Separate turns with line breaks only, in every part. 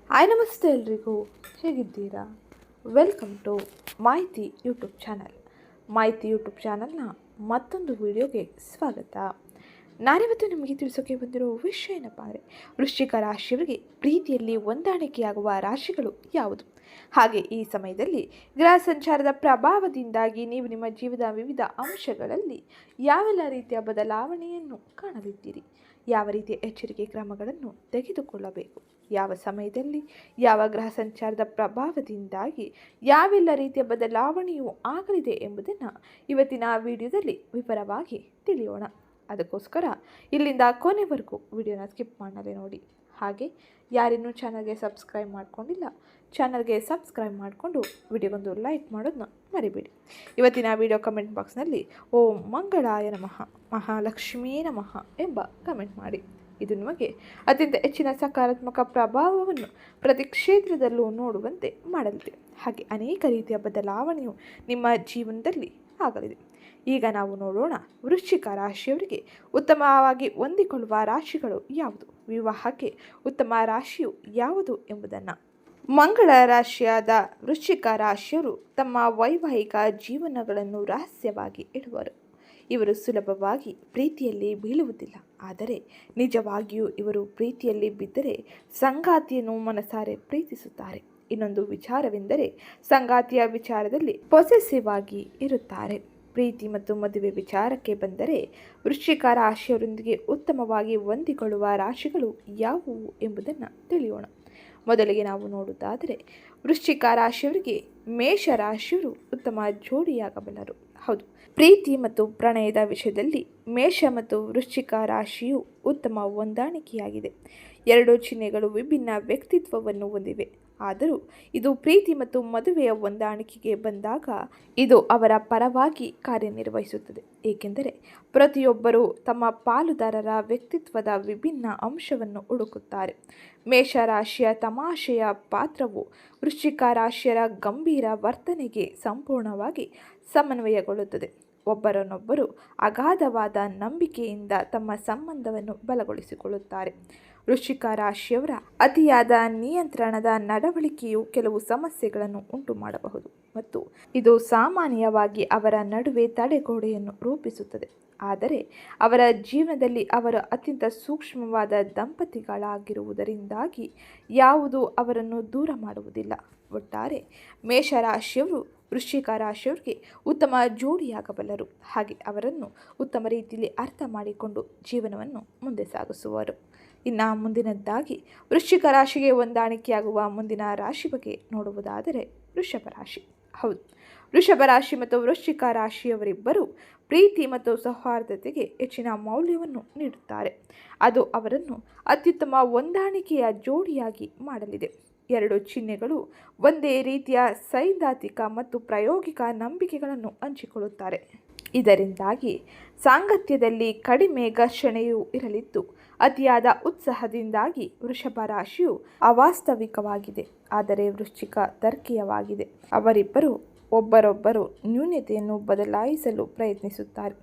Hi ನಮಸ್ತೆ ಎಲ್ರಿಗೂ, ಹೇಗಿದ್ದೀರಾ? ವೆಲ್ಕಮ್ ಟು ಮಾಹಿತಿ ಯೂಟ್ಯೂಬ್ ಚಾನಲ್. ಮಾಹಿತಿ ಯೂಟ್ಯೂಬ್ ಚಾನಲ್ನ ಮತ್ತೊಂದು ವಿಡಿಯೋಗೆ ಸ್ವಾಗತ. ನಾನಿವತ್ತು ನಿಮಗೆ ತಿಳಿಸೋಕೆ ಬಂದಿರೋ ವಿಷಯ ಏನಪ್ಪ ಅಂದರೆ, ವೃಶ್ಚಿಕ ರಾಶಿಯವರಿಗೆ ಪ್ರೀತಿಯಲ್ಲಿ ಹೊಂದಾಣಿಕೆಯಾಗುವ ರಾಶಿಗಳು ಯಾವುದು, ಹಾಗೆ ಈ ಸಮಯದಲ್ಲಿ ಗ್ರಹ ಸಂಚಾರದ ಪ್ರಭಾವದಿಂದಾಗಿ ನೀವು ನಿಮ್ಮ ಜೀವನದ ವಿವಿಧ ಅಂಶಗಳಲ್ಲಿ ಯಾವೆಲ್ಲ ರೀತಿಯ ಬದಲಾವಣೆಯನ್ನು ಕಾಣಲಿದ್ದೀರಿ, ಯಾವ ರೀತಿಯ ಎಚ್ಚರಿಕೆ ಕ್ರಮಗಳನ್ನು ತೆಗೆದುಕೊಳ್ಳಬೇಕು, ಯಾವ ಸಮಯದಲ್ಲಿ ಯಾವ ಗ್ರಹ ಸಂಚಾರದ ಪ್ರಭಾವದಿಂದಾಗಿ ಯಾವೆಲ್ಲ ರೀತಿಯ ಬದಲಾವಣೆಯು ಆಗಲಿದೆ ಎಂಬುದನ್ನು ಇವತ್ತಿನ ವಿಡಿಯೋದಲ್ಲಿ ವಿವರವಾಗಿ ತಿಳಿಯೋಣ. ಅದಕ್ಕೋಸ್ಕರ ಇಲ್ಲಿಂದ ಕೊನೆವರೆಗೂ ವಿಡಿಯೋನ ಸ್ಕಿಪ್ ಮಾಡಲೇ ನೋಡಿ. ಹಾಗೆ ಯಾರಿನ್ನೂ ಚಾನಲ್ಗೆ ಸಬ್ಸ್ಕ್ರೈಬ್ ಮಾಡ್ಕೊಂಡಿಲ್ಲ, ಚಾನಲ್ಗೆ ಸಬ್ಸ್ಕ್ರೈಬ್ ಮಾಡಿಕೊಂಡು ವಿಡಿಯೋಗೊಂದು ಲೈಕ್ ಮಾಡೋದನ್ನ ಮರಿಬೇಡಿ. ಇವತ್ತಿನ ವಿಡಿಯೋ ಕಮೆಂಟ್ ಬಾಕ್ಸ್ನಲ್ಲಿ ಓಂ ಮಂಗಳಾಯ ನಮಃ, ಮಹಾಲಕ್ಷ್ಮೀ ನಮಃ ಎಂಬ ಕಮೆಂಟ್ ಮಾಡಿ. ಇದು ನಿಮಗೆ ಅತ್ಯಂತ ಹೆಚ್ಚಿನ ಸಕಾರಾತ್ಮಕ ಪ್ರಭಾವವನ್ನು ಪ್ರತಿ ಕ್ಷೇತ್ರದಲ್ಲೂ ನೋಡುವಂತೆ ಮಾಡಲಿದೆ. ಹಾಗೆ ಅನೇಕ ರೀತಿಯ ಬದಲಾವಣೆಯು ನಿಮ್ಮ ಜೀವನದಲ್ಲಿ ಆಗಲಿದೆ. ಈಗ ನಾವು ನೋಡೋಣ, ವೃಶ್ಚಿಕ ರಾಶಿಯವರಿಗೆ ಉತ್ತಮವಾಗಿ ಹೊಂದಿಕೊಳ್ಳುವ ರಾಶಿಗಳು ಯಾವುದು, ವಿವಾಹಕ್ಕೆ ಉತ್ತಮ ರಾಶಿಯು ಯಾವುದು ಎಂಬುದನ್ನು. ಮಂಗಳ ರಾಶಿಯಾದ ವೃಶ್ಚಿಕ ರಾಶಿಯವರು ತಮ್ಮ ವೈವಾಹಿಕ ಜೀವನಗಳನ್ನು ರಹಸ್ಯವಾಗಿ ಇಡುವರು. ಇವರು ಸುಲಭವಾಗಿ ಪ್ರೀತಿಯಲ್ಲಿ ಬೀಳುವುದಿಲ್ಲ, ಆದರೆ ನಿಜವಾಗಿಯೂ ಇವರು ಪ್ರೀತಿಯಲ್ಲಿ ಬಿದ್ದರೆ ಸಂಗಾತಿಯನ್ನು ಮನಸಾರೆ ಪ್ರೀತಿಸುತ್ತಾರೆ. ಇನ್ನೊಂದು ವಿಚಾರವೆಂದರೆ, ಸಂಗಾತಿಯ ವಿಚಾರದಲ್ಲಿ ಪೊಸೆಸಿವ್ ಆಗಿ ಇರುತ್ತಾರೆ. ಪ್ರೀತಿ ಮತ್ತು ಮದುವೆ ವಿಚಾರಕ್ಕೆ ಬಂದರೆ, ವೃಶ್ಚಿಕ ರಾಶಿಯವರೊಂದಿಗೆ ಉತ್ತಮವಾಗಿ ಹೊಂದಿಕೊಳ್ಳುವ ರಾಶಿಗಳು ಯಾವುವು ಎಂಬುದನ್ನು ತಿಳಿಯೋಣ. ಮೊದಲಿಗೆ ನಾವು ನೋಡುವುದಾದರೆ, ವೃಶ್ಚಿಕ ರಾಶಿಯವರಿಗೆ ಮೇಷ ರಾಶಿಯವರು ಉತ್ತಮ ಜೋಡಿಯಾಗಬಲ್ಲರು. ಹೌದು, ಪ್ರೀತಿ ಮತ್ತು ಪ್ರಣಯದ ವಿಷಯದಲ್ಲಿ ಮೇಷ ಮತ್ತು ವೃಶ್ಚಿಕ ರಾಶಿಯು ಉತ್ತಮ ಹೊಂದಾಣಿಕೆಯಾಗಿದೆ. ಎರಡು ಚಿಹ್ನೆಗಳು ವಿಭಿನ್ನ ವ್ಯಕ್ತಿತ್ವವನ್ನು ಹೊಂದಿವೆ, ಆದರೂ ಇದು ಪ್ರೀತಿ ಮತ್ತು ಮದುವೆಯ ಹೊಂದಾಣಿಕೆಗೆ ಬಂದಾಗ ಇದು ಅವರ ಪರವಾಗಿ ಕಾರ್ಯನಿರ್ವಹಿಸುತ್ತದೆ. ಏಕೆಂದರೆ ಪ್ರತಿಯೊಬ್ಬರೂ ತಮ್ಮ ಪಾಲುದಾರರ ವ್ಯಕ್ತಿತ್ವದ ವಿಭಿನ್ನ ಅಂಶವನ್ನು ಹುಡುಕುತ್ತಾರೆ. ಮೇಷರಾಶಿಯ ತಮಾಷೆಯ ಪಾತ್ರವು ವೃಶ್ಚಿಕ ರಾಶಿಯರ ಗಂಭೀರ ವರ್ತನೆಗೆ ಸಂಪೂರ್ಣವಾಗಿ ಸಮನ್ವಯಗೊಳ್ಳುತ್ತದೆ. ಒಬ್ಬರನ್ನೊಬ್ಬರು ಅಗಾಧವಾದ ನಂಬಿಕೆಯಿಂದ ತಮ್ಮ ಸಂಬಂಧವನ್ನು ಬಲಗೊಳಿಸಿಕೊಳ್ಳುತ್ತಾರೆ. ವೃಶ್ಚಿಕ ರಾಶಿಯವರ ಅತಿಯಾದ ನಿಯಂತ್ರಣದ ನಡವಳಿಕೆಯು ಕೆಲವು ಸಮಸ್ಯೆಗಳನ್ನು ಉಂಟು ಮಾಡಬಹುದು ಮತ್ತು ಇದು ಸಾಮಾನ್ಯವಾಗಿ ಅವರ ನಡುವೆ ತಡೆಗೋಡೆಯನ್ನು ರೂಪಿಸುತ್ತದೆ. ಆದರೆ ಅವರ ಜೀವನದಲ್ಲಿ ಅವರು ಅತ್ಯಂತ ಸೂಕ್ಷ್ಮವಾದ ದಂಪತಿಗಳಾಗಿರುವುದರಿಂದಾಗಿ ಯಾವುದೂ ಅವರನ್ನು ದೂರ ಮಾಡುವುದಿಲ್ಲ. ಒಟ್ಟಾರೆ ಮೇಷರಾಶಿಯವರು ವೃಶ್ಚಿಕ ರಾಶಿಯವರಿಗೆ ಉತ್ತಮ ಜೋಡಿಯಾಗಬಲ್ಲರು. ಹಾಗೆ ಅವರನ್ನು ಉತ್ತಮ ರೀತಿಯಲ್ಲಿ ಅರ್ಥ ಮಾಡಿಕೊಂಡು ಜೀವನವನ್ನು ಮುಂದೆ ಸಾಗಿಸುವರು. ಇನ್ನು ಮುಂದಿನದ್ದಾಗಿ ವೃಶ್ಚಿಕ ರಾಶಿಗೆ ಹೊಂದಾಣಿಕೆಯಾಗುವ ಮುಂದಿನ ರಾಶಿ ಬಗ್ಗೆ ನೋಡುವುದಾದರೆ ವೃಷಭ ರಾಶಿ. ಹೌದು, ವೃಷಭ ರಾಶಿ ಮತ್ತು ವೃಶ್ಚಿಕ ರಾಶಿಯವರಿಬ್ಬರು ಪ್ರೀತಿ ಮತ್ತು ಸೌಹಾರ್ದತೆಗೆ ಹೆಚ್ಚಿನ ಮೌಲ್ಯವನ್ನು ನೀಡುತ್ತಾರೆ. ಅದು ಅವರನ್ನು ಅತ್ಯುತ್ತಮ ಹೊಂದಾಣಿಕೆಯ ಜೋಡಿಯಾಗಿ ಮಾಡಲಿದೆ. ಎರಡು ಚಿಹ್ನೆಗಳು ಒಂದೇ ರೀತಿಯ ಸೈದ್ಧಾಂತಿಕ ಮತ್ತು ಪ್ರಾಯೋಗಿಕ ನಂಬಿಕೆಗಳನ್ನು ಹಂಚಿಕೊಳ್ಳುತ್ತಾರೆ. ಇದರಿಂದಾಗಿ ಸಾಂಗತ್ಯದಲ್ಲಿ ಕಡಿಮೆ ಘರ್ಷಣೆಯೂ ಇರಲಿದ್ದು, ಅತಿಯಾದ ಉತ್ಸಾಹದಿಂದಾಗಿ ವೃಷಭ ರಾಶಿಯು ಅವಾಸ್ತವಿಕವಾಗಿದೆ, ಆದರೆ ವೃಶ್ಚಿಕ ತರ್ಕೀಯವಾಗಿದೆ. ಅವರಿಬ್ಬರು ಒಬ್ಬರೊಬ್ಬರು ನ್ಯೂನತೆಯನ್ನು ಬದಲಾಯಿಸಲು ಪ್ರಯತ್ನಿಸುತ್ತಾರೆ.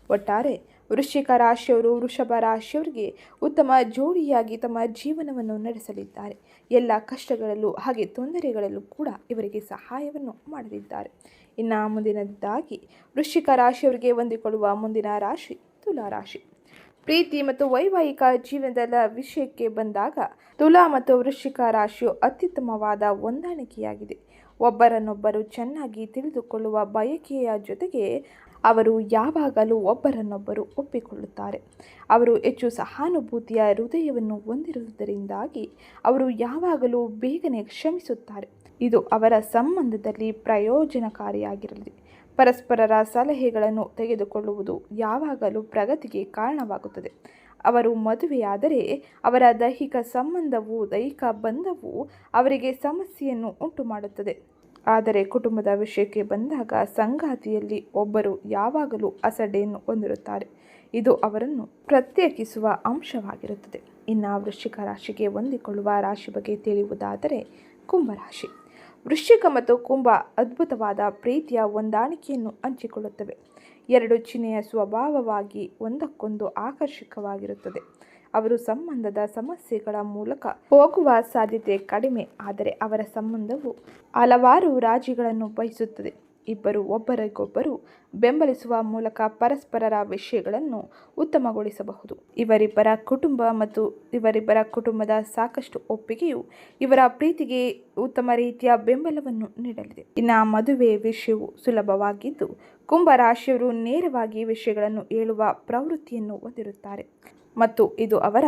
ಒಟ್ಟಾರೆ ವೃಶ್ಚಿಕ ರಾಶಿಯವರು ವೃಷಭ ರಾಶಿಯವರಿಗೆ ಉತ್ತಮ ಜೋಡಿಯಾಗಿ ತಮ್ಮ ಜೀವನವನ್ನು ನಡೆಸಲಿದ್ದಾರೆ. ಎಲ್ಲ ಕಷ್ಟಗಳಲ್ಲೂ ಹಾಗೆ ತೊಂದರೆಗಳಲ್ಲೂ ಕೂಡ ಇವರಿಗೆ ಸಹಾಯವನ್ನು ಮಾಡಲಿದ್ದಾರೆ. ಇನ್ನು ಮುಂದಿನದ್ದಾಗಿ ವೃಶ್ಚಿಕ ರಾಶಿಯವರಿಗೆ ಹೊಂದಿಕೊಳ್ಳುವ ಮುಂದಿನ ರಾಶಿ ತುಲಾ ರಾಶಿ. ಪ್ರೀತಿ ಮತ್ತು ವೈವಾಹಿಕ ಜೀವನದ ವಿಷಯಕ್ಕೆ ಬಂದಾಗ ತುಲಾ ಮತ್ತು ವೃಶ್ಚಿಕ ರಾಶಿಯು ಅತ್ಯುತ್ತಮವಾದ ಹೊಂದಾಣಿಕೆಯಾಗಿದೆ. ಒಬ್ಬರನ್ನೊಬ್ಬರು ಚೆನ್ನಾಗಿ ತಿಳಿದುಕೊಳ್ಳುವ ಬಯಕೆಯ ಜೊತೆಗೆ ಅವರು ಯಾವಾಗಲೂ ಒಬ್ಬರನ್ನೊಬ್ಬರು ಒಪ್ಪಿಕೊಳ್ಳುತ್ತಾರೆ. ಅವರು ಹೆಚ್ಚು ಸಹಾನುಭೂತಿಯ ಹೃದಯವನ್ನು ಹೊಂದಿರುವುದರಿಂದಾಗಿ ಅವರು ಯಾವಾಗಲೂ ಬೇಗನೆ ಕ್ಷಮಿಸುತ್ತಾರೆ. ಇದು ಅವರ ಸಂಬಂಧದಲ್ಲಿ ಪ್ರಯೋಜನಕಾರಿಯಾಗಿರಲಿದೆ. ಪರಸ್ಪರರ ಸಲಹೆಗಳನ್ನು ತೆಗೆದುಕೊಳ್ಳುವುದು ಯಾವಾಗಲೂ ಪ್ರಗತಿಗೆ ಕಾರಣವಾಗುತ್ತದೆ. ಅವರು ಮದುವೆಯಾದರೆ ಅವರ ದೈಹಿಕ ಬಂಧವು ಅವರಿಗೆ ಸಮಸ್ಯೆಯನ್ನು ಉಂಟು ಮಾಡುತ್ತದೆ. ಆದರೆ ಕುಟುಂಬದ ವಿಷಯಕ್ಕೆ ಬಂದಾಗ ಸಂಗಾತಿಯಲ್ಲಿ ಒಬ್ಬರು ಯಾವಾಗಲೂ ಅಸಡ್ಡೆಯನ್ನು ಹೊಂದಿರುತ್ತಾರೆ. ಇದು ಅವರನ್ನು ಪ್ರತ್ಯೇಕಿಸುವ ಅಂಶವಾಗಿರುತ್ತದೆ. ಇನ್ನು ವೃಶ್ಚಿಕ ರಾಶಿಗೆ ಹೊಂದಿಕೊಳ್ಳುವ ರಾಶಿ ಬಗ್ಗೆ ತಿಳಿಯುವುದಾದರೆ ಕುಂಭರಾಶಿ. ವೃಶ್ಚಿಕ ಮತ್ತು ಕುಂಭ ಅದ್ಭುತವಾದ ಪ್ರೀತಿಯ ಹೊಂದಾಣಿಕೆಯನ್ನು ಹಂಚಿಕೊಳ್ಳುತ್ತವೆ. ಎರಡು ಚಿಹ್ನೆಯ ಸ್ವಭಾವವಾಗಿ ಒಂದಕ್ಕೊಂದು ಆಕರ್ಷಕವಾಗಿರುತ್ತದೆ. ಅವರು ಸಂಬಂಧದ ಸಮಸ್ಯೆಗಳ ಮೂಲಕ ಹೋಗುವ ಸಾಧ್ಯತೆ ಕಡಿಮೆ. ಆದರೆ ಅವರ ಸಂಬಂಧವು ಹಲವಾರು ರಾಜಿಗಳನ್ನು ಬಯಸುತ್ತದೆ. ಇಬ್ಬರು ಒಬ್ಬರಿಗೊಬ್ಬರು ಬೆಂಬಲಿಸುವ ಮೂಲಕ ಪರಸ್ಪರರ ವಿಷಯಗಳನ್ನು ಉತ್ತಮಗೊಳಿಸಬಹುದು. ಇವರಿಬ್ಬರ ಕುಟುಂಬ ಮತ್ತು ಇವರಿಬ್ಬರ ಕುಟುಂಬದ ಸಾಕಷ್ಟು ಒಪ್ಪಿಗೆಯು ಇವರ ಪ್ರೀತಿಗೆ ಉತ್ತಮ ರೀತಿಯ ಬೆಂಬಲವನ್ನು ನೀಡಲಿದೆ. ಇನ್ನು ಮದುವೆ ವಿಷಯವು ಸುಲಭವಾಗಿದ್ದು, ಕುಂಭ ರಾಶಿಯವರು ನೇರವಾಗಿ ವಿಷಯಗಳನ್ನು ಹೇಳುವ ಪ್ರವೃತ್ತಿಯನ್ನು ಹೊಂದಿರುತ್ತಾರೆ ಮತ್ತು ಇದು ಅವರ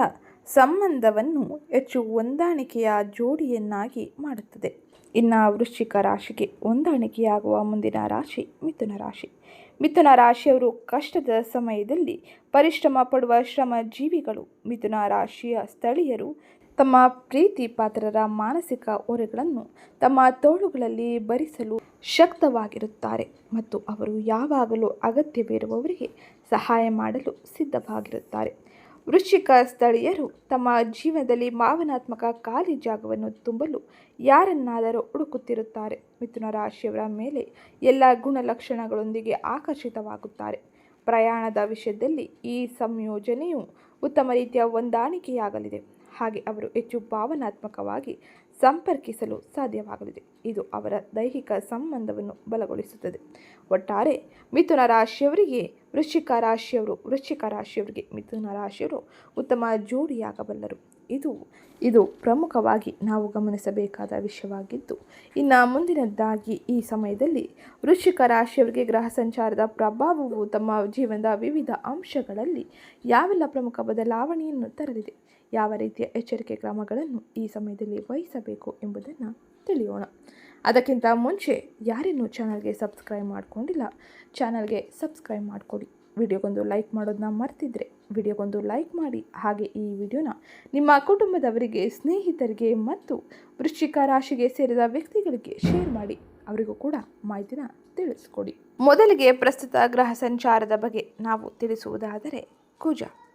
ಸಂಬಂಧವನ್ನು ಹೆಚ್ಚು ಹೊಂದಾಣಿಕೆಯ ಜೋಡಿಯನ್ನಾಗಿ ಮಾಡುತ್ತದೆ. ಇನ್ನು ವೃಶ್ಚಿಕ ರಾಶಿಗೆ ಹೊಂದಾಣಿಕೆಯಾಗುವ ಮುಂದಿನ ರಾಶಿ ಮಿಥುನ ರಾಶಿ. ಮಿಥುನ ರಾಶಿಯವರು ಕಷ್ಟದ ಸಮಯದಲ್ಲಿ ಪರಿಶ್ರಮ ಪಡುವ ಶ್ರಮ ಜೀವಿಗಳು. ಮಿಥುನ ರಾಶಿಯ ಸ್ಥಳೀಯರು ತಮ್ಮ ಪ್ರೀತಿ ಪಾತ್ರರ ಮಾನಸಿಕ ಹೊರೆಗಳನ್ನು ತಮ್ಮ ತೋಳುಗಳಲ್ಲಿ ಭರಿಸಲು ಶಕ್ತವಾಗಿರುತ್ತಾರೆ ಮತ್ತು ಅವರು ಯಾವಾಗಲೂ ಅಗತ್ಯವಿರುವವರಿಗೆ ಸಹಾಯ ಮಾಡಲು ಸಿದ್ಧವಾಗಿರುತ್ತಾರೆ. ವೃಶ್ಚಿಕ ಸ್ಥಳೀಯರು ತಮ್ಮ ಜೀವನದಲ್ಲಿ ಭಾವನಾತ್ಮಕ ಖಾಲಿ ಜಾಗವನ್ನು ತುಂಬಲು ಯಾರನ್ನಾದರೂ ಹುಡುಕುತ್ತಿರುತ್ತಾರೆ. ಮಿಥುನ ರಾಶಿಯವರ ಮೇಲೆ ಎಲ್ಲ ಗುಣಲಕ್ಷಣಗಳೊಂದಿಗೆ ಆಕರ್ಷಿತವಾಗುತ್ತಾರೆ. ಪ್ರಯಾಣದ ವಿಷಯದಲ್ಲಿ ಈ ಸಂಯೋಜನೆಯು ಉತ್ತಮ ರೀತಿಯ ಹೊಂದಾಣಿಕೆಯಾಗಲಿದೆ. ಹಾಗೆ ಅವರು ಹೆಚ್ಚು ಭಾವನಾತ್ಮಕವಾಗಿ ಸಂಪರ್ಕಿಸಲು ಸಾಧ್ಯವಾಗಲಿದೆ. ಇದು ಅವರ ದೈಹಿಕ ಸಂಬಂಧವನ್ನು ಬಲಗೊಳಿಸುತ್ತದೆ. ಒಟ್ಟಾರೆ ಮಿಥುನ ರಾಶಿಯವರಿಗೆ ವೃಶ್ಚಿಕ ರಾಶಿಯವರಿಗೆ ಮಿಥುನ ರಾಶಿಯವರು ಉತ್ತಮ ಜೋಡಿಯಾಗಬಲ್ಲರು. ಇದು ಪ್ರಮುಖವಾಗಿ ನಾವು ಗಮನಿಸಬೇಕಾದ ವಿಷಯವಾಗಿದ್ದು, ಇನ್ನು ಮುಂದಿನದ್ದಾಗಿ ಈ ಸಮಯದಲ್ಲಿ ವೃಶ್ಚಿಕ ರಾಶಿಯವರಿಗೆ ಗ್ರಹ ಸಂಚಾರದ ಪ್ರಭಾವವು ತಮ್ಮ ಜೀವನದ ವಿವಿಧ ಅಂಶಗಳಲ್ಲಿ ಯಾವೆಲ್ಲ ಪ್ರಮುಖ ಬದಲಾವಣೆಯನ್ನು ತರಲಿದೆ, ಯಾವ ರೀತಿಯ ಎಚ್ಚರಿಕೆ ಕ್ರಮಗಳನ್ನು ಈ ಸಮಯದಲ್ಲಿ ವಹಿಸಬೇಕು ಎಂಬುದನ್ನು ತಿಳಿಯೋಣ. ಅದಕ್ಕಿಂತ ಮುಂಚೆ ಯಾರೇನೂ ಚಾನಲ್ಗೆ ಸಬ್ಸ್ಕ್ರೈಬ್ ಮಾಡಿಕೊಂಡಿಲ್ಲ, ಚಾನಲ್ಗೆ ಸಬ್ಸ್ಕ್ರೈಬ್ ಮಾಡಿಕೊಡಿ. ವಿಡಿಯೋಗೊಂದು ಲೈಕ್ ಮಾಡೋದನ್ನ ಮರ್ತಿದ್ರೆ ವಿಡಿಯೋಗೊಂದು ಲೈಕ್ ಮಾಡಿ. ಹಾಗೆ ಈ ವಿಡಿಯೋನ ನಿಮ್ಮ ಕುಟುಂಬದವರಿಗೆ, ಸ್ನೇಹಿತರಿಗೆ ಮತ್ತು ವೃಶ್ಚಿಕ ರಾಶಿಗೆ ಸೇರಿದ ವ್ಯಕ್ತಿಗಳಿಗೆ ಶೇರ್ ಮಾಡಿ. ಅವರಿಗೂ ಕೂಡ ಮಾಹಿತಿನ ತಿಳಿಸ್ಕೊಡಿ. ಮೊದಲಿಗೆ ಪ್ರಸ್ತುತ ಗ್ರಹ ಸಂಚಾರದ ಬಗ್ಗೆ ನಾವು ತಿಳಿಸುವುದಾದರೆ,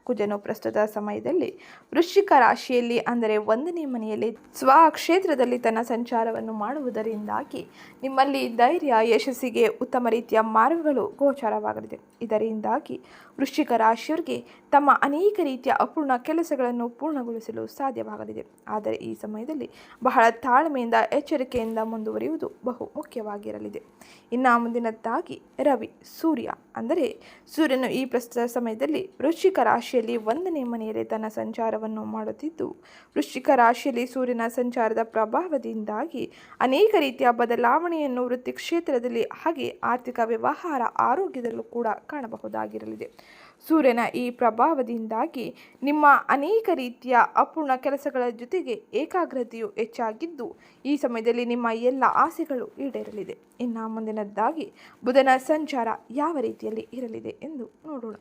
ಕುಜನು ಪ್ರಸ್ತುತ ಸಮಯದಲ್ಲಿ ವೃಶ್ಚಿಕ ರಾಶಿಯಲ್ಲಿ ಅಂದರೆ 1ನೇ ಮನೆಯಲ್ಲಿ ಸ್ವಕ್ಷೇತ್ರದಲ್ಲಿ ತನ್ನ ಸಂಚಾರವನ್ನು ಮಾಡುವುದರಿಂದಾಗಿ ನಿಮ್ಮಲ್ಲಿ ಧೈರ್ಯ, ಯಶಸ್ಸಿಗೆ ಉತ್ತಮ ರೀತಿಯ ಮಾರ್ಗಗಳು ಗೋಚರವಾಗಲಿದೆ. ಇದರಿಂದಾಗಿ ವೃಶ್ಚಿಕ ರಾಶಿಯವರಿಗೆ ತಮ್ಮ ಅನೇಕ ರೀತಿಯ ಅಪೂರ್ಣ ಕೆಲಸಗಳನ್ನು ಪೂರ್ಣಗೊಳಿಸಲು ಸಾಧ್ಯವಾಗಲಿದೆ. ಆದರೆ ಈ ಸಮಯದಲ್ಲಿ ಬಹಳ ತಾಳ್ಮೆಯಿಂದ, ಎಚ್ಚರಿಕೆಯಿಂದ ಮುಂದುವರಿಯುವುದು ಬಹು ಮುಖ್ಯವಾಗಿರಲಿದೆ. ಇನ್ನು ಮುಂದಿನದ್ದಾಗಿ ಸೂರ್ಯನು ಈ ಪ್ರಸ್ತುತ ಸಮಯದಲ್ಲಿ ವೃಶ್ಚಿಕ ರಾಶಿಯಲ್ಲಿ 1ನೇ ಮನೆಯಲ್ಲಿ ತನ್ನ ಸಂಚಾರವನ್ನು ಮಾಡುತ್ತಿದ್ದು, ವೃಶ್ಚಿಕ ರಾಶಿಯಲ್ಲಿ ಸೂರ್ಯನ ಸಂಚಾರದ ಪ್ರಭಾವದಿಂದಾಗಿ ಅನೇಕ ರೀತಿಯ ಬದಲಾವಣೆಯನ್ನು ವೃತ್ತಿ ಕ್ಷೇತ್ರದಲ್ಲಿ ಹಾಗೆ ಆರ್ಥಿಕ ವ್ಯವಹಾರ, ಆರೋಗ್ಯದಲ್ಲೂ ಕೂಡ ಕಾಣಬಹುದಾಗಿರಲಿದೆ. ಸೂರ್ಯನ ಈ ಪ್ರಭಾವದಿಂದಾಗಿ ನಿಮ್ಮ ಅನೇಕ ರೀತಿಯ ಅಪೂರ್ಣ ಕೆಲಸಗಳ ಜೊತೆಗೆ ಏಕಾಗ್ರತೆಯು ಹೆಚ್ಚಾಗಿದ್ದು, ಈ ಸಮಯದಲ್ಲಿ ನಿಮ್ಮ ಎಲ್ಲ ಆಸೆಗಳು ಈಡೇರಲಿದೆ. ಇನ್ನು ಮುಂದಿನದ್ದಾಗಿ ಬುಧನ ಸಂಚಾರ ಯಾವ ರೀತಿಯಲ್ಲಿ ಇರಲಿದೆ ಎಂದು ನೋಡೋಣ.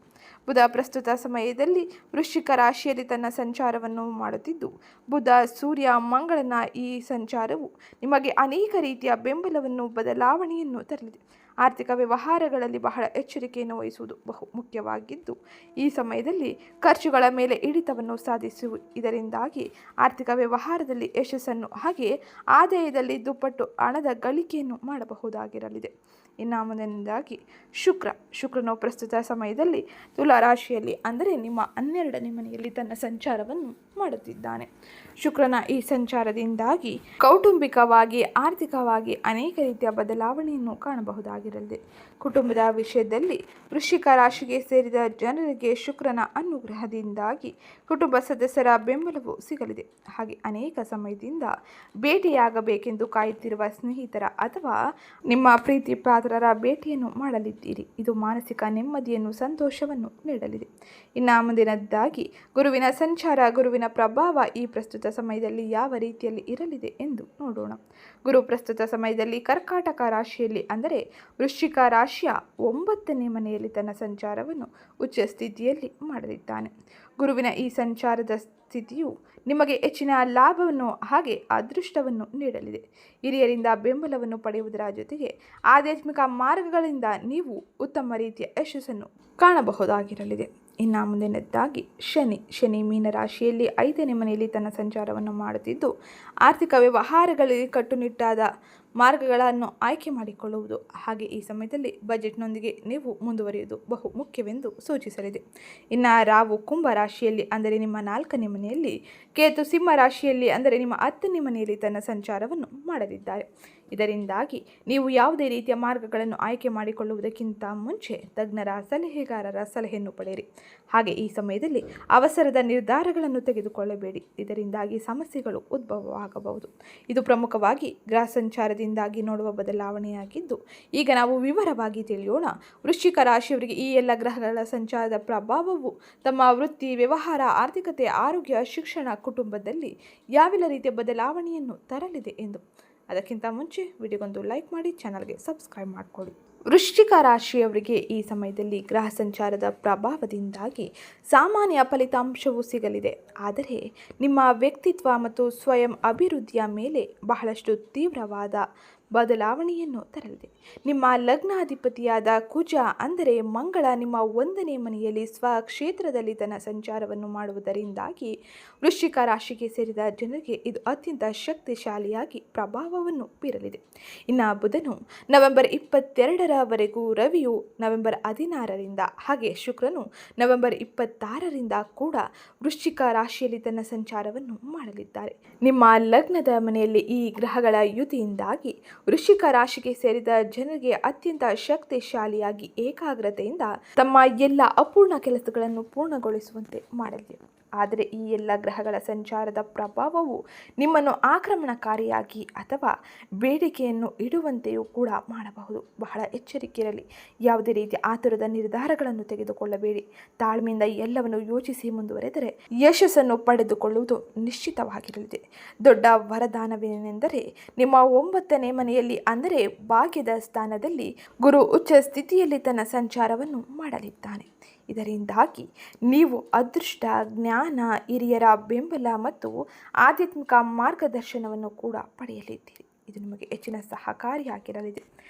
ಬುಧ ಪ್ರಸ್ತುತ ಸಮಯದಲ್ಲಿ ವೃಶ್ಚಿಕ ರಾಶಿಯಲ್ಲಿ ತನ್ನ ಸಂಚಾರವನ್ನು ಮಾಡುತ್ತಿದ್ದು, ಬುಧ, ಸೂರ್ಯ, ಮಂಗಳನ ಈ ಸಂಚಾರವು ನಿಮಗೆ ಅನೇಕ ರೀತಿಯ ಬೆಂಬಲವನ್ನು, ಬದಲಾವಣೆಯನ್ನು ತರಲಿದೆ. ಆರ್ಥಿಕ ವ್ಯವಹಾರಗಳಲ್ಲಿ ಬಹಳ ಎಚ್ಚರಿಕೆಯನ್ನು ವಹಿಸುವುದು ಬಹು ಮುಖ್ಯವಾಗಿದ್ದು, ಈ ಸಮಯದಲ್ಲಿ ಖರ್ಚುಗಳ ಮೇಲೆ ಹಿಡಿತವನ್ನು ಇದರಿಂದಾಗಿ ಆರ್ಥಿಕ ವ್ಯವಹಾರದಲ್ಲಿ ಯಶಸ್ಸನ್ನು ಹಾಗೆ ಆದಾಯದಲ್ಲಿ ದುಪ್ಪಟ್ಟು ಹಣದ ಗಳಿಕೆಯನ್ನು ಮಾಡಬಹುದಾಗಿರಲಿದೆ. ಇನ್ನು ಮುಂದಿನದಾಗಿ ಶುಕ್ರನು ಪ್ರಸ್ತುತ ಸಮಯದಲ್ಲಿ ತುಲಾ ರಾಶಿಯಲ್ಲಿ ಅಂದರೆ ನಿಮ್ಮ 12ನೇ ಮನೆಯಲ್ಲಿ ತನ್ನ ಸಂಚಾರವನ್ನು ಮಾಡುತ್ತಿದ್ದಾನೆ. ಶುಕ್ರನ ಈ ಸಂಚಾರದಿಂದಾಗಿ ಕೌಟುಂಬಿಕವಾಗಿ, ಆರ್ಥಿಕವಾಗಿ ಅನೇಕ ರೀತಿಯ ಬದಲಾವಣೆಯನ್ನು ಕಾಣಬಹುದಾಗಿರಲಿದೆ. ಕುಟುಂಬದ ವಿಷಯದಲ್ಲಿ ವೃಶ್ಚಿಕ ರಾಶಿಗೆ ಸೇರಿದ ಜನರಿಗೆ ಶುಕ್ರನ ಅನುಗ್ರಹದಿಂದಾಗಿ ಕುಟುಂಬ ಸದಸ್ಯರ ಬೆಂಬಲವು ಸಿಗಲಿದೆ. ಹಾಗೆ ಅನೇಕ ಸಮಯದಿಂದ ಭೇಟಿಯಾಗಬೇಕೆಂದು ಕಾಯುತ್ತಿರುವ ಸ್ನೇಹಿತರ ಅಥವಾ ನಿಮ್ಮ ಪ್ರೀತಿ ಪಾತ್ರರ ಭೇಟಿಯನ್ನು ಮಾಡಲಿದ್ದೀರಿ. ಇದು ಮಾನಸಿಕ ನೆಮ್ಮದಿಯನ್ನು, ಸಂತೋಷವನ್ನು ನೀಡಲಿದೆ. ಇನ್ನು ಮುಂದಿನದ್ದಾಗಿ ಗುರುವಿನ ಪ್ರಭಾವ ಈ ಪ್ರಸ್ತುತ ಸಮಯದಲ್ಲಿ ಯಾವ ರೀತಿಯಲ್ಲಿ ಇರಲಿದೆ ಎಂದು ನೋಡೋಣ. ಗುರು ಪ್ರಸ್ತುತ ಸಮಯದಲ್ಲಿ ಕರ್ಕಾಟಕ ರಾಶಿಯಲ್ಲಿ ಅಂದರೆ ವೃಶ್ಚಿಕ ರಾಶಿಯ 9ನೇ ಮನೆಯಲ್ಲಿ ತನ್ನ ಸಂಚಾರವನ್ನು ಉಚ್ಚ ಸ್ಥಿತಿಯಲ್ಲಿ ಮಾಡಲಿದ್ದಾನೆ. ಗುರುವಿನ ಈ ಸಂಚಾರದ ಸ್ಥಿತಿಯು ನಿಮಗೆ ಹೆಚ್ಚಿನ ಲಾಭವನ್ನು ಹಾಗೆ ಅದೃಷ್ಟವನ್ನು ನೀಡಲಿದೆ. ಹಿರಿಯರಿಂದ ಬೆಂಬಲವನ್ನು ಪಡೆಯುವುದರ ಜೊತೆಗೆ ಆಧ್ಯಾತ್ಮಿಕ ಮಾರ್ಗಗಳಿಂದ ನೀವು ಉತ್ತಮ ರೀತಿಯ ಯಶಸ್ಸನ್ನು ಕಾಣಬಹುದಾಗಿರಲಿದೆ. ಇನ್ನು ಮುಂದಿನದ್ದಾಗಿ ಶನಿ ಮೀನರಾಶಿಯಲ್ಲಿ 5ನೇ ಮನೆಯಲ್ಲಿ ತನ್ನ ಸಂಚಾರವನ್ನು ಮಾಡುತ್ತಿದ್ದು, ಆರ್ಥಿಕ ವ್ಯವಹಾರಗಳಲ್ಲಿ ಕಟ್ಟುನಿಟ್ಟಾದ ಮಾರ್ಗಗಳನ್ನು ಆಯ್ಕೆ ಮಾಡಿಕೊಳ್ಳುವುದು ಹಾಗೆ ಈ ಸಮಯದಲ್ಲಿ ಬಜೆಟ್ನೊಂದಿಗೆ ನೀವು ಮುಂದುವರಿಯುವುದು ಬಹು ಮುಖ್ಯವೆಂದು ಸೂಚಿಸಲಿದೆ. ಇನ್ನು ರಾಹು ಕುಂಭ ರಾಶಿಯಲ್ಲಿ ಅಂದರೆ ನಿಮ್ಮ 4ನೇ ಮನೆಯಲ್ಲಿ, ಕೇತು ಸಿಂಹ ರಾಶಿಯಲ್ಲಿ ಅಂದರೆ ನಿಮ್ಮ 10ನೇ ಮನೆಯಲ್ಲಿ ತನ್ನ ಸಂಚಾರವನ್ನು ಮಾಡಲಿದ್ದಾರೆ. ಇದರಿಂದಾಗಿ ನೀವು ಯಾವುದೇ ರೀತಿಯ ಮಾರ್ಗಗಳನ್ನು ಆಯ್ಕೆ ಮಾಡಿಕೊಳ್ಳುವುದಕ್ಕಿಂತ ಮುಂಚೆ ತಜ್ಞರ ಸಲಹೆಗಾರರ ಸಲಹೆಯನ್ನು ಪಡೆಯಿರಿ. ಹಾಗೆ ಈ ಸಮಯದಲ್ಲಿ ಅವಸರದ ನಿರ್ಧಾರಗಳನ್ನು ತೆಗೆದುಕೊಳ್ಳಬೇಡಿ, ಇದರಿಂದಾಗಿ ಸಮಸ್ಯೆಗಳು ಉದ್ಭವವಾಗಬಹುದು. ಇದು ಪ್ರಮುಖವಾಗಿ ಗ್ರಹ ಸಂಚಾರದಿಂದಾಗಿ ನೋಡುವ ಬದಲಾವಣೆಯಾಗಿದ್ದು, ಈಗ ನಾವು ವಿವರವಾಗಿ ತಿಳಿಯೋಣ. ವೃಶ್ಚಿಕ ರಾಶಿಯವರಿಗೆ ಈ ಎಲ್ಲ ಗ್ರಹಗಳ ಸಂಚಾರದ ಪ್ರಭಾವವು ತಮ್ಮ ವೃತ್ತಿ, ವ್ಯವಹಾರ, ಆರ್ಥಿಕತೆ, ಆರೋಗ್ಯ, ಶಿಕ್ಷಣ, ಕುಟುಂಬದಲ್ಲಿ ಯಾವೆಲ್ಲ ರೀತಿಯ ಬದಲಾವಣೆಯನ್ನು ತರಲಿದೆ ಎಂದು. ಅದಕ್ಕಿಂತ ಮುಂಚೆ ವಿಡಿಯೋಗೊಂದು ಲೈಕ್ ಮಾಡಿ, ಚಾನಲ್ಗೆ ಸಬ್ಸ್ಕ್ರೈಬ್ ಮಾಡಿಕೊಳ್ಳಿ. ವೃಶ್ಚಿಕ ರಾಶಿಯವರಿಗೆ ಈ ಸಮಯದಲ್ಲಿ ಗ್ರಹ ಸಂಚಾರದ ಪ್ರಭಾವದಿಂದಾಗಿ ಸಾಮಾನ್ಯ ಫಲಿತಾಂಶವು ಸಿಗಲಿದೆ. ಆದರೆ ನಿಮ್ಮ ವ್ಯಕ್ತಿತ್ವ ಮತ್ತು ಸ್ವಯಂ ಅಭಿವೃದ್ಧಿಯ ಮೇಲೆ ಬಹಳಷ್ಟು ತೀವ್ರವಾದ ಬದಲಾವಣೆಯನ್ನು ತರಲಿದೆ. ನಿಮ್ಮ ಲಗ್ನಾಧಿಪತಿಯಾದ ಕುಜ ಅಂದರೆ ಮಂಗಳ ನಿಮ್ಮ 1ನೇ ಮನೆಯಲ್ಲಿ ಸ್ವಕ್ಷೇತ್ರದಲ್ಲಿ ತನ್ನ ಸಂಚಾರವನ್ನು ಮಾಡುವುದರಿಂದಾಗಿ ವೃಶ್ಚಿಕ ರಾಶಿಗೆ ಸೇರಿದ ಜನರಿಗೆ ಇದು ಅತ್ಯಂತ ಶಕ್ತಿಶಾಲಿಯಾಗಿ ಪ್ರಭಾವವನ್ನು ಬೀರಲಿದೆ. ಇನ್ನು ಬುಧನು ನವೆಂಬರ್ 22ರವರೆಗೂ, ರವಿಯು ನವೆಂಬರ್ 16ರಿಂದ ಹಾಗೆ ಶುಕ್ರನು ನವೆಂಬರ್ 26ರಿಂದ ಕೂಡ ವೃಶ್ಚಿಕ ರಾಶಿಯಲ್ಲಿ ತನ್ನ ಸಂಚಾರವನ್ನು ಮಾಡಲಿದ್ದಾರೆ. ನಿಮ್ಮ ಲಗ್ನದ ಮನೆಯಲ್ಲಿ ಈ ಗ್ರಹಗಳ ಯುತಿಯಿಂದಾಗಿ ವೃಶ್ಚಿಕ ರಾಶಿಗೆ ಸೇರಿದ ಜನರಿಗೆ ಅತ್ಯಂತ ಶಕ್ತಿಶಾಲಿಯಾಗಿ ಏಕಾಗ್ರತೆಯಿಂದ ತಮ್ಮ ಎಲ್ಲ ಅಪೂರ್ಣ ಕೆಲಸಗಳನ್ನು ಪೂರ್ಣಗೊಳಿಸುವಂತೆ ಮಾಡಲಿದೆ. ಆದರೆ ಈ ಎಲ್ಲ ಗ್ರಹಗಳ ಸಂಚಾರದ ಪ್ರಭಾವವು ನಿಮ್ಮನ್ನು ಆಕ್ರಮಣಕಾರಿಯಾಗಿ ಅಥವಾ ಬೇಡಿಕೆಯನ್ನು ಇಡುವಂತೆಯೂ ಕೂಡ ಮಾಡಬಹುದು. ಬಹಳ ಎಚ್ಚರಿಕೆಯಿರಲಿ. ಯಾವುದೇ ರೀತಿಯ ಆತುರದ ನಿರ್ಧಾರಗಳನ್ನು ತೆಗೆದುಕೊಳ್ಳಬೇಡಿ. ತಾಳ್ಮೆಯಿಂದ ಎಲ್ಲವನ್ನು ಯೋಚಿಸಿ ಮುಂದುವರೆದರೆ ಯಶಸ್ಸನ್ನು ಪಡೆದುಕೊಳ್ಳುವುದು ನಿಶ್ಚಿತವಾಗಿರಲಿದೆ. ದೊಡ್ಡ ವರದಾನವೇನೆಂದರೆ ನಿಮ್ಮ 9ನೇ ಮನೆಯಲ್ಲಿ ಅಂದರೆ ಭಾಗ್ಯದ ಸ್ಥಾನದಲ್ಲಿ ಗುರು ಉಚ್ಚ ಸ್ಥಿತಿಯಲ್ಲಿ ತನ್ನ ಸಂಚಾರವನ್ನು ಮಾಡಲಿದ್ದಾನೆ. ಇದರಿಂದಾಗಿ ನೀವು ಅದೃಷ್ಟ, ಜ್ಞಾನ, ಹಿರಿಯರ ಬೆಂಬಲ ಮತ್ತು ಆಧ್ಯಾತ್ಮಿಕ ಮಾರ್ಗದರ್ಶನವನ್ನು ಕೂಡ ಪಡೆಯಲಿದ್ದೀರಿ. ಇದು ನಿಮಗೆ ಹೆಚ್ಚಿನ ಸಹಕಾರಿಯಾಗಿರಲಿದೆ.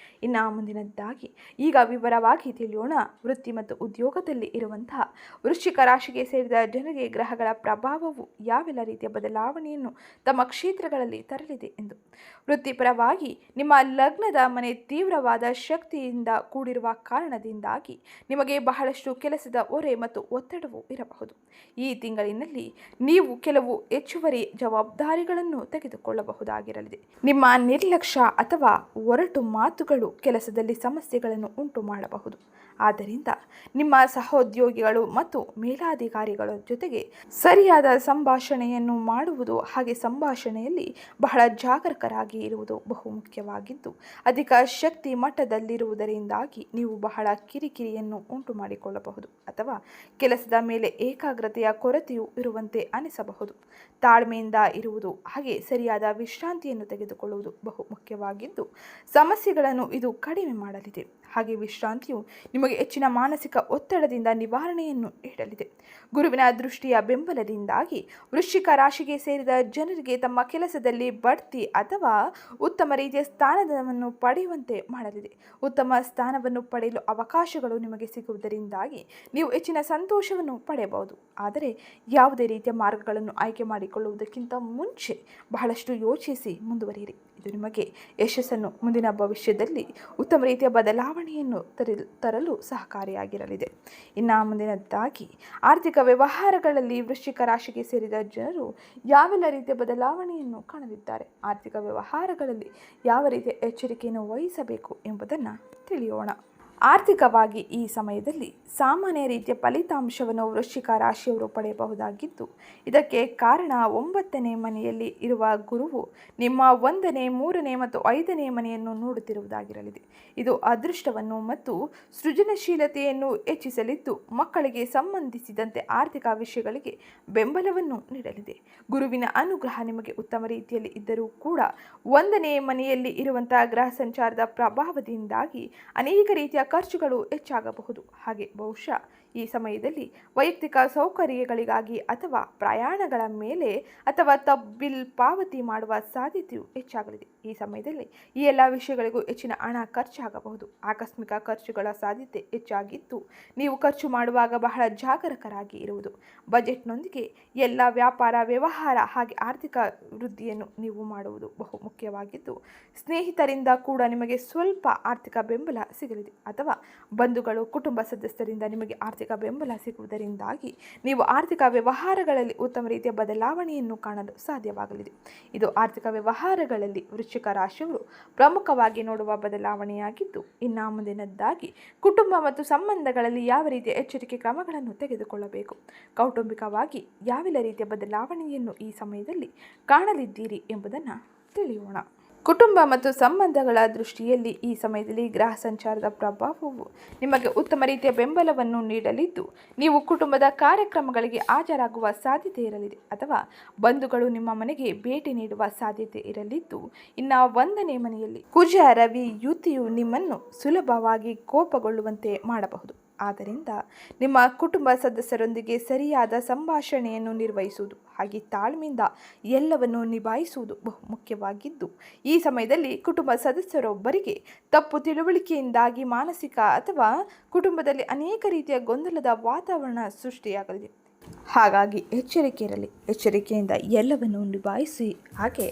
ಇನ್ನು ಮುಂದಿನದ್ದಾಗಿ ಈಗ ವಿವರವಾಗಿ ತಿಳಿಯೋಣ. ವೃತ್ತಿ ಮತ್ತು ಉದ್ಯೋಗದಲ್ಲಿ ಇರುವಂತಹ ವೃಶ್ಚಿಕ ರಾಶಿಗೆ ಸೇರಿದ ಜನರಿಗೆ ಗ್ರಹಗಳ ಪ್ರಭಾವವು ಯಾವೆಲ್ಲ ರೀತಿಯ ಬದಲಾವಣೆಯನ್ನು ತಮ್ಮ ಕ್ಷೇತ್ರಗಳಲ್ಲಿ ತರಲಿದೆ ಎಂದು. ವೃತ್ತಿಪರವಾಗಿ ನಿಮ್ಮ ಲಗ್ನದ ಮನೆ ತೀವ್ರವಾದ ಶಕ್ತಿಯಿಂದ ಕೂಡಿರುವ ಕಾರಣದಿಂದಾಗಿ ನಿಮಗೆ ಬಹಳಷ್ಟು ಕೆಲಸದ ಹೊರೆ ಮತ್ತು ಒತ್ತಡವು ಇರಬಹುದು. ಈ ತಿಂಗಳಿನಲ್ಲಿ ನೀವು ಕೆಲವು ಹೆಚ್ಚುವರಿ ಜವಾಬ್ದಾರಿಗಳನ್ನು ತೆಗೆದುಕೊಳ್ಳಬಹುದಾಗಿರಲಿದೆ. ನಿಮ್ಮ ನಿರ್ಲಕ್ಷ್ಯ ಅಥವಾ ಒರಟು ಮಾತುಗಳು ಕೆಲಸದಲ್ಲಿ ಸಮಸ್ಯೆಗಳನ್ನು ಉಂಟು ಮಾಡಬಹುದು. ಆದ್ದರಿಂದ ನಿಮ್ಮ ಸಹೋದ್ಯೋಗಿಗಳು ಮತ್ತು ಮೇಲಾಧಿಕಾರಿಗಳ ಜೊತೆಗೆ ಸರಿಯಾದ ಸಂಭಾಷಣೆಯನ್ನು ಮಾಡುವುದು ಹಾಗೆ ಸಂಭಾಷಣೆಯಲ್ಲಿ ಬಹಳ ಜಾಗರೂಕರಾಗಿ ಇರುವುದು ಬಹು ಮುಖ್ಯವಾಗಿದ್ದು, ಅಧಿಕ ಶಕ್ತಿ ಮಟ್ಟದಲ್ಲಿರುವುದರಿಂದಾಗಿ ನೀವು ಬಹಳ ಕಿರಿಕಿರಿಯನ್ನು ಉಂಟು ಮಾಡಿಕೊಳ್ಳಬಹುದು ಅಥವಾ ಕೆಲಸದ ಮೇಲೆ ಏಕಾಗ್ರತೆಯ ಕೊರತೆಯು ಇರುವಂತೆ ಅನಿಸಬಹುದು. ತಾಳ್ಮೆಯಿಂದ ಇರುವುದು ಹಾಗೆ ಸರಿಯಾದ ವಿಶ್ರಾಂತಿಯನ್ನು ತೆಗೆದುಕೊಳ್ಳುವುದು ಬಹು ಮುಖ್ಯವಾಗಿದ್ದು, ಸಮಸ್ಯೆಗಳನ್ನು ಇದು ಕಡಿಮೆ ಮಾಡಲಿದೆ. ಹಾಗೆ ವಿಶ್ರಾಂತಿಯು ನಿಮಗೆ ಹೆಚ್ಚಿನ ಮಾನಸಿಕ ಒತ್ತಡದಿಂದ ನಿವಾರಣೆಯನ್ನು ನೀಡಲಿದೆ. ಗುರುವಿನ ದೃಷ್ಟಿಯ ಬೆಂಬಲದಿಂದಾಗಿ ವೃಶ್ಚಿಕ ರಾಶಿಗೆ ಸೇರಿದ ಜನರಿಗೆ ತಮ್ಮ ಕೆಲಸದಲ್ಲಿ ಬಡ್ತಿ ಅಥವಾ ಉತ್ತಮ ರೀತಿಯ ಸ್ಥಾನವನ್ನು ಪಡೆಯುವಂತೆ ಮಾಡಲಿದೆ. ಉತ್ತಮ ಸ್ಥಾನವನ್ನು ಪಡೆಯಲು ಅವಕಾಶಗಳು ನಿಮಗೆ ಸಿಗುವುದರಿಂದಾಗಿ ನೀವು ಹೆಚ್ಚಿನ ಸಂತೋಷವನ್ನು ಪಡೆಯಬಹುದು. ಆದರೆ ಯಾವುದೇ ರೀತಿಯ ಮಾರ್ಗಗಳನ್ನು ಆಯ್ಕೆ ಮಾಡಿಕೊಳ್ಳುವುದಕ್ಕಿಂತ ಮುಂಚೆ ಬಹಳಷ್ಟು ಯೋಚಿಸಿ ಮುಂದುವರಿಯಿರಿ. ಇದು ನಿಮಗೆ ಯಶಸ್ಸನ್ನು ಮುಂದಿನ ಭವಿಷ್ಯದಲ್ಲಿ ಉತ್ತಮ ರೀತಿಯ ಬದಲಾವಣೆಯನ್ನು ತರಲು ಸಹಕಾರಿಯಾಗಿರಲಿದೆ. ಇನ್ನು ಮುಂದಿನದ್ದಾಗಿ ಆರ್ಥಿಕ ವ್ಯವಹಾರಗಳಲ್ಲಿ ವೃಶ್ಚಿಕ ರಾಶಿಗೆ ಸೇರಿದ ಜನರು ಯಾವೆಲ್ಲ ರೀತಿಯ ಬದಲಾವಣೆಯನ್ನು ಕಾಣಲಿದ್ದಾರೆ, ಆರ್ಥಿಕ ವ್ಯವಹಾರಗಳಲ್ಲಿ ಯಾವ ರೀತಿಯ ಎಚ್ಚರಿಕೆಯನ್ನು ವಹಿಸಬೇಕು ಎಂಬುದನ್ನು ತಿಳಿಯೋಣ. ಆರ್ಥಿಕವಾಗಿ ಈ ಸಮಯದಲ್ಲಿ ಸಾಮಾನ್ಯ ರೀತಿಯ ಫಲಿತಾಂಶವನ್ನು ವೃಶ್ಚಿಕ ರಾಶಿಯವರು ಪಡೆಯಬಹುದಾಗಿದ್ದು, ಇದಕ್ಕೆ ಕಾರಣ 9ನೇ ಮನೆಯಲ್ಲಿ ಇರುವ ಗುರುವು ನಿಮ್ಮ 1ನೇ, 3ನೇ ಮತ್ತು 5ನೇ ಮನೆಯನ್ನು ನೋಡುತ್ತಿರುವುದಾಗಿರಲಿದೆ. ಇದು ಅದೃಷ್ಟವನ್ನು ಮತ್ತು ಸೃಜನಶೀಲತೆಯನ್ನು ಹೆಚ್ಚಿಸಲಿದ್ದು, ಮಕ್ಕಳಿಗೆ ಸಂಬಂಧಿಸಿದಂತೆ ಆರ್ಥಿಕ ವಿಷಯಗಳಿಗೆ ಬೆಂಬಲವನ್ನು ನೀಡಲಿದೆ. ಗುರುವಿನ ಅನುಗ್ರಹ ನಿಮಗೆ ಉತ್ತಮ ರೀತಿಯಲ್ಲಿ ಇದ್ದರೂ ಕೂಡ 1ನೇ ಮನೆಯಲ್ಲಿ ಇರುವಂತಹ ಗ್ರಹ ಸಂಚಾರದ ಪ್ರಭಾವದಿಂದಾಗಿ ಅನೇಕ ರೀತಿಯ ಖರ್ಚುಗಳು ಹೆಚ್ಚಾಗಬಹುದು. ಹಾಗೆ ಬಹುಶಃ ಈ ಸಮಯದಲ್ಲಿ ವೈಯಕ್ತಿಕ ಸೌಕರ್ಯಗಳಿಗಾಗಿ ಅಥವಾ ಪ್ರಯಾಣಗಳ ಮೇಲೆ ಅಥವಾ ಬಿಲ್ ಪಾವತಿ ಮಾಡುವ ಸಾಧ್ಯತೆಯು ಹೆಚ್ಚಾಗಲಿದೆ. ಈ ಸಮಯದಲ್ಲಿ ಈ ಎಲ್ಲ ವಿಷಯಗಳಿಗೂ ಹೆಚ್ಚಿನ ಹಣ ಖರ್ಚಾಗಬಹುದು. ಆಕಸ್ಮಿಕ ಖರ್ಚುಗಳ ಸಾಧ್ಯತೆ ಹೆಚ್ಚಾಗಿದ್ದು ನೀವು ಖರ್ಚು ಮಾಡುವಾಗ ಬಹಳ ಜಾಗರೂಕರಾಗಿ ಇರುವುದು. ಬಜೆಟ್ನೊಂದಿಗೆ ಎಲ್ಲ ವ್ಯಾಪಾರ ವ್ಯವಹಾರ ಹಾಗೆ ಆರ್ಥಿಕ ವೃದ್ಧಿಯನ್ನು ನೀವು ಮಾಡುವುದು ಬಹು ಮುಖ್ಯವಾಗಿದ್ದು, ಸ್ನೇಹಿತರಿಂದ ಕೂಡ ನಿಮಗೆ ಸ್ವಲ್ಪ ಆರ್ಥಿಕ ಬೆಂಬಲ ಸಿಗಲಿದೆ ಅಥವಾ ಬಂಧುಗಳು ಕುಟುಂಬ ಸದಸ್ಯರಿಂದ ನಿಮಗೆ ಆರ್ಥಿಕ ಬೆಂಬಲ ಸಿಗುವುದರಿಂದಾಗಿ ನೀವು ಆರ್ಥಿಕ ವ್ಯವಹಾರಗಳಲ್ಲಿ ಉತ್ತಮ ರೀತಿಯ ಬದಲಾವಣೆಯನ್ನು ಕಾಣಲು ಸಾಧ್ಯವಾಗಲಿದೆ. ಇದು ಆರ್ಥಿಕ ವ್ಯವಹಾರಗಳಲ್ಲಿ ವೃಶ್ಚಿಕ ರಾಶಿಯವರು ಪ್ರಮುಖವಾಗಿ ನೋಡುವ ಬದಲಾವಣೆಯಾಗಿದ್ದು, ಇನ್ನು ಮುಂದಿನದ್ದಾಗಿ ಕುಟುಂಬ ಮತ್ತು ಸಂಬಂಧಗಳಲ್ಲಿ ಯಾವ ರೀತಿಯ ಎಚ್ಚರಿಕೆ ಕ್ರಮಗಳನ್ನು ತೆಗೆದುಕೊಳ್ಳಬೇಕು, ಕೌಟುಂಬಿಕವಾಗಿ ಯಾವೆಲ್ಲ ರೀತಿಯ ಬದಲಾವಣೆಯನ್ನು ಈ ಸಮಯದಲ್ಲಿ ಕಾಣಲಿದ್ದೀರಿ ಎಂಬುದನ್ನು ತಿಳಿಯೋಣ. ಕುಟುಂಬ ಮತ್ತು ಸಂಬಂಧಗಳ ದೃಷ್ಟಿಯಲ್ಲಿ ಈ ಸಮಯದಲ್ಲಿ ಗ್ರಹ ಸಂಚಾರದ ಪ್ರಭಾವವು ನಿಮಗೆ ಉತ್ತಮ ರೀತಿಯ ಬೆಂಬಲವನ್ನು ನೀಡಲಿದ್ದು, ನೀವು ಕುಟುಂಬದ ಕಾರ್ಯಕ್ರಮಗಳಿಗೆ ಹಾಜರಾಗುವ ಸಾಧ್ಯತೆ ಇರಲಿದೆ ಅಥವಾ ಬಂಧುಗಳು ನಿಮ್ಮ ಮನೆಗೆ ಭೇಟಿ ನೀಡುವ ಸಾಧ್ಯತೆ ಇರಲಿದ್ದು, ಇನ್ನು 1ನೇ ಮನೆಯಲ್ಲಿ ಕುಜ ರವಿ ಯುತಿಯು ನಿಮ್ಮನ್ನು ಸುಲಭವಾಗಿ ಕೋಪಗೊಳ್ಳುವಂತೆ ಮಾಡಬಹುದು. ಆದ್ದರಿಂದ ನಿಮ್ಮ ಕುಟುಂಬ ಸದಸ್ಯರೊಂದಿಗೆ ಸರಿಯಾದ ಸಂಭಾಷಣೆಯನ್ನು ನಿರ್ವಹಿಸುವುದು ಹಾಗೆ ತಾಳ್ಮೆಯಿಂದ ಎಲ್ಲವನ್ನು ನಿಭಾಯಿಸುವುದು ಬಹು ಮುಖ್ಯವಾಗಿದ್ದು, ಈ ಸಮಯದಲ್ಲಿ ಕುಟುಂಬ ಸದಸ್ಯರೊಬ್ಬರಿಗೆ ತಪ್ಪು ತಿಳುವಳಿಕೆಯಿಂದಾಗಿ ಮಾನಸಿಕ ಅಥವಾ ಕುಟುಂಬದಲ್ಲಿ ಅನೇಕ ರೀತಿಯ ಗೊಂದಲದ ವಾತಾವರಣ ಸೃಷ್ಟಿಯಾಗಲಿದೆ. ಹಾಗಾಗಿ ಎಚ್ಚರಿಕೆ ಇರಲಿ, ಎಚ್ಚರಿಕೆಯಿಂದ ಎಲ್ಲವನ್ನು ನಿಭಾಯಿಸಿ. ಹಾಗೆ